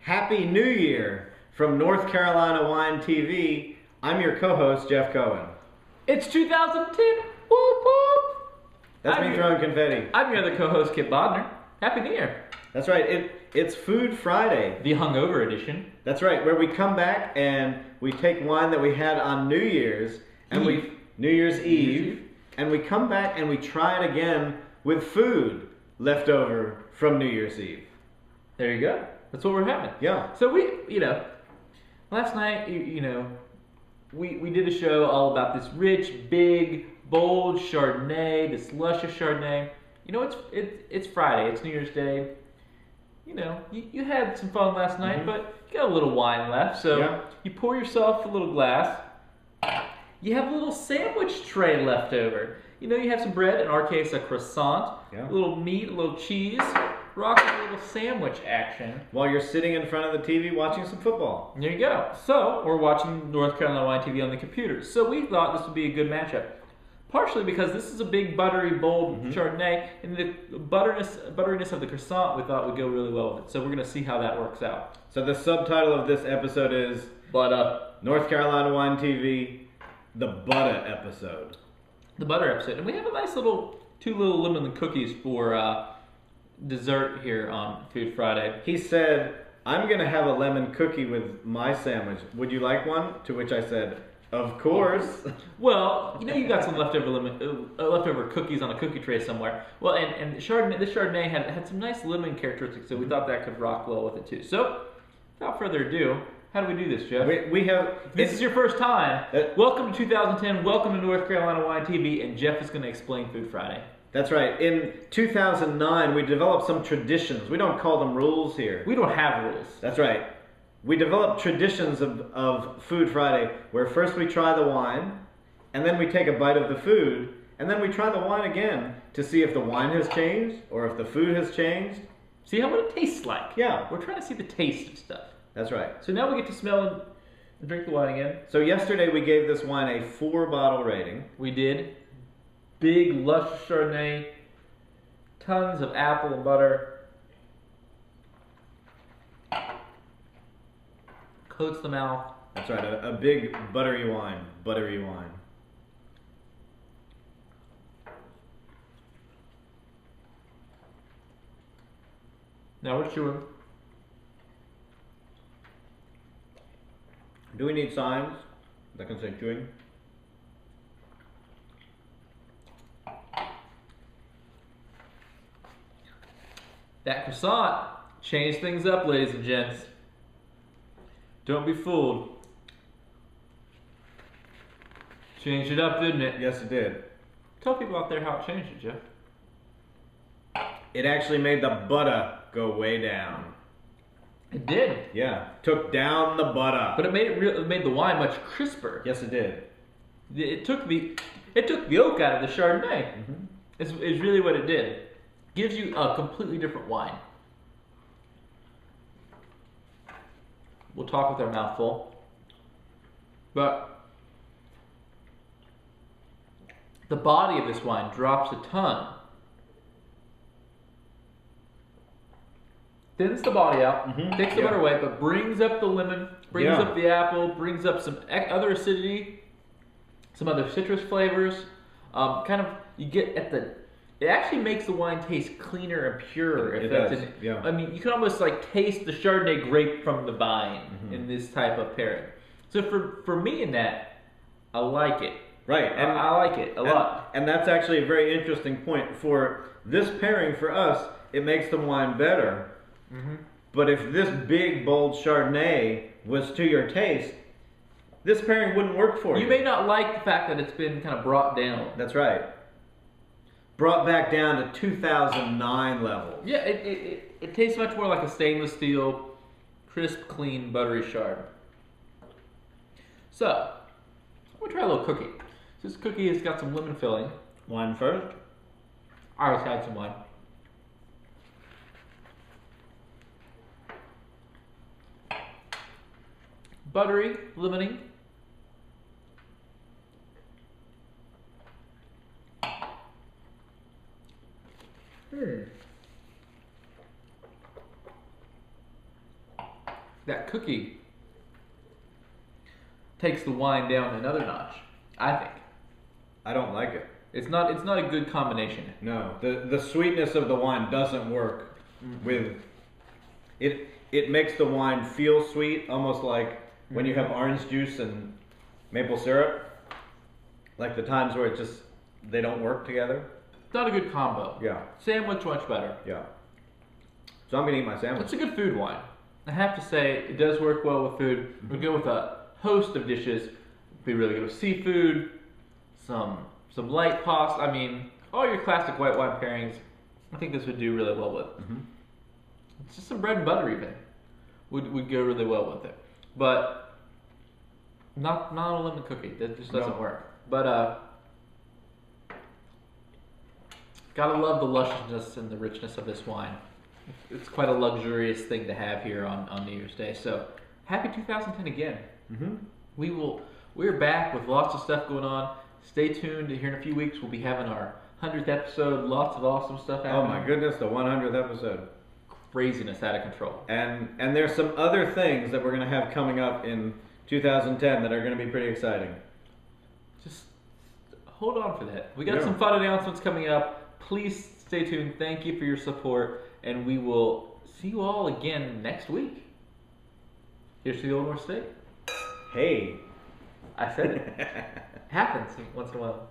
Happy New Year from North Carolina Wine TV. I'm your co-host, Jeff Cohen. It's 2010. Whoop, whoop. That's me throwing confetti. I'm your other co-host, Kip Bodner. Happy New Year. That's right. It's Food Friday. The hungover edition. That's right, where we come back and we take wine that we had on New Year's and New Year's Eve, and we come back and we try it again with food left over from New Year's Eve. There you go. That's what we're having. Yeah. So last night, we did a show all about this rich, big, bold Chardonnay, this luscious Chardonnay. You know, it's Friday. It's New Year's Day. You know, you had some fun last night, but you got a little wine left. So you pour yourself a little glass. You have a little sandwich tray left over. You know, you have some bread, in our case, a croissant, a little meat, a little cheese, rocking a little sandwich action. While you're sitting in front of the TV watching some football. There you go. So, we're watching North Carolina Wine TV on the computer. So we thought this would be a good matchup. Partially because this is a big, buttery, bold Chardonnay, and the butteriness of the croissant we thought would go really well with it. So we're going to see how that works out. So the subtitle of this episode is North Carolina Wine TV, the Butter episode. The butter episode. And we have a nice two little lemon cookies for dessert here on Food Friday. He said, I'm going to have a lemon cookie with my sandwich. Would you like one? To which I said, of course. Well, you got some leftover cookies on a cookie tray somewhere. Well, and this Chardonnay had some nice lemon characteristics, so we thought that could rock well with it too. So, without further ado, how do we do this, Jeff? This is your first time. Welcome to 2010. Welcome to North Carolina Wine TV, and Jeff is going to explain Food Friday. That's right. In 2009, we developed some traditions. We don't call them rules here. We don't have rules. That's right. We developed traditions of Food Friday, where first we try the wine, and then we take a bite of the food, and then we try the wine again to see if the wine has changed or if the food has changed. See what it tastes like. Yeah. We're trying to see the taste of stuff. That's right. So now we get to smell and drink the wine again. So yesterday we gave this wine a 4-bottle rating. We did. Big, lush Chardonnay, tons of apple and butter. Coats the mouth. That's right, a big buttery wine. Now we're chewing. Do we need signs that can say chewing? That croissant changed things up, ladies and gents. Don't be fooled. Changed it up, didn't it? Yes, it did. Tell people out there how it changed it, Jeff. It actually made the butter go way down. It did. Yeah, took down the butter. But it made the wine much crisper. Yes, it did. It took the oak out of the Chardonnay. Is really what it did. Gives you a completely different wine. We'll talk with our mouth full. But the body of this wine drops a ton. Thins the body out, takes the butter away, but brings up the lemon, brings up the apple, brings up some other acidity, some other citrus flavors. You get at the... It actually makes the wine taste cleaner and purer. It does. I mean, you can almost taste the Chardonnay grape from the vine in this type of pairing. So for me in that, I like it. Right. And I like it a lot. And that's actually a very interesting point. For this pairing, for us, it makes the wine better. But if this big, bold Chardonnay was to your taste, this pairing wouldn't work for you. You may not like the fact that it's been kind of brought down. That's right. Brought back down to 2009 levels. Yeah, it tastes much more like a stainless steel, crisp, clean, buttery Chard. So, I'm going to try a little cookie. This cookie has got some lemon filling. Wine first? I always had some wine. Buttery, lemony. that cookie takes the wine down another notch, I think. I don't like it. It's not a good combination. No, the sweetness of the wine doesn't work with it. It makes the wine feel sweet, almost like when you have orange juice and maple syrup. Like the times where they don't work together. It's not a good combo. Yeah. Sandwich much better. Yeah. So I'm gonna eat my sandwich. It's a good food wine. I have to say, it does work well with food. We go with a host of dishes. Be really good with seafood, some light pasta. I mean, all your classic white wine pairings. I think this would do really well with. It's just some bread and butter even would go really well with it. But not a lemon cookie. That just doesn't work. But gotta love the lusciousness and the richness of this wine. It's quite a luxurious thing to have here on New Year's Day. So happy 2010 again. We're back with lots of stuff going on. Stay tuned. Here in a few weeks, we'll be having our 100th episode. Lots of awesome stuff happening. Oh my goodness, the 100th episode. Craziness out of control. And there's some other things that we're gonna have coming up in 2010 that are gonna be pretty exciting. Just hold on for that. We got some fun announcements coming up. Please stay tuned. Thank you for your support, and we will see you all again next week. Here's to the Old North State. Hey. I said it. Happens once in a while.